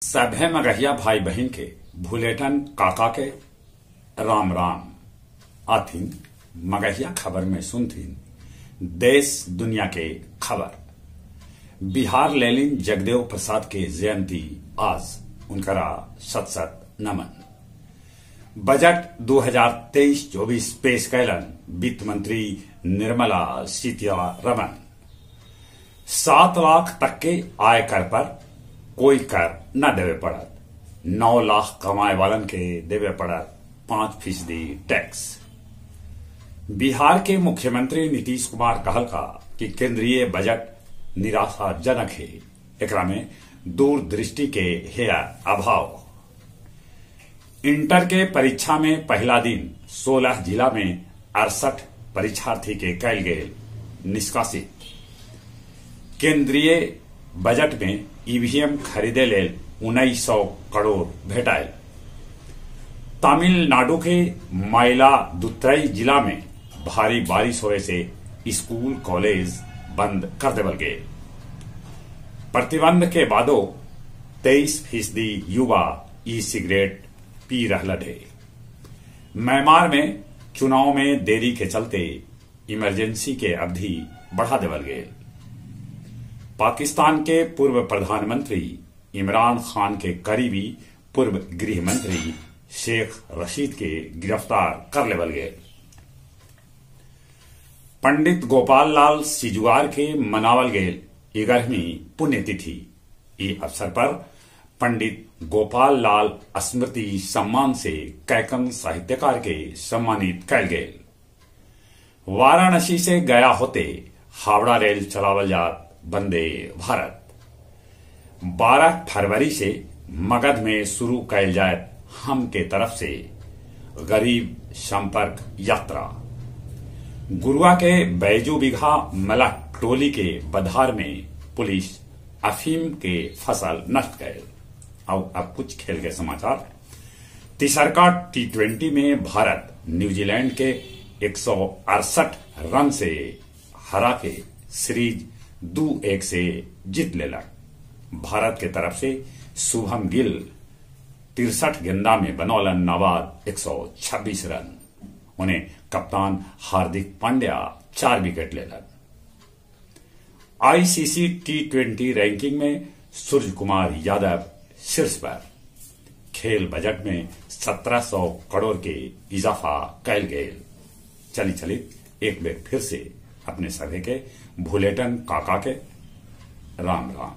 सभे मगहिया भाई बहन के भूलेटन काका के राम राम आथिन। मगहिया खबर में सुनथिन देश दुनिया के खबर। बिहार लेलिन जगदेव प्रसाद के जयंती आज, उनकरा शत शत नमन। बजट 2023-24 पेश कैलन वित्त मंत्री निर्मला सीतारमण। 7 लाख तक के आयकर पर कोई कर न देवे पड़त, 9 लाख कमाए वालन के देवे पड़त 5% टैक्स। बिहार के मुख्यमंत्री नीतीश कुमार कहलका कि केंद्रीय बजट निराशाजनक है, एकरा में दूरदृष्टि के है अभाव। इंटर के परीक्षा में पहला दिन 16 जिला में 68 परीक्षार्थी के कैल गए निष्कासित। केंद्रीय बजट में ईवीएम खरीदे लेल 1900 करोड़ भेटायल। तमिलनाडु के मयिलादुथुराई जिला में भारी बारिश होने से स्कूल कॉलेज बंद कर देवल गए। प्रतिबंध के बादो 23% युवा ई सिगरेट पी रहल है। म्यांमार में चुनाव में देरी के चलते इमरजेंसी के अवधि बढ़ा देवल गए। पाकिस्तान के पूर्व प्रधानमंत्री इमरान खान के करीबी पूर्व गृह मंत्री शेख रशीद के गिरफ्तार कर लेवल गए। पंडित गोपाल लाल सिजुआर के मनावल गए 11वीं पुण्यतिथि। इस अवसर पर पंडित गोपाल लाल स्मृति सम्मान से कैकन साहित्यकार के सम्मानित कैल गए। वाराणसी से गया होते हावड़ा रेल चलावल जात वंदे भारत। 12 फरवरी से मगध में शुरू कैल जाए हम के तरफ से गरीब संपर्क यात्रा। गुरुआ के बैजू बिघा मलक टोली के बधार में पुलिस अफीम के फसल नष्ट कैल। अब कुछ खेल के समाचार। तीसरका T20 में भारत न्यूजीलैंड के 168 रन से हरा के सीरीज 2-1 से जीत लेला। भारत के तरफ से शुभम गिल 63 गेंदा में बनौलन नवाद 126 रन। उन्हें कप्तान हार्दिक पांड्या 4 विकेट लेलन। ICC T20 रैंकिंग में सूर्य कुमार यादव शीर्ष पर। खेल बजट में 1700 करोड़ के इजाफा कैल गए। चली एक बेर फिर से अपने सभी के भूलेटन काका के राम राम।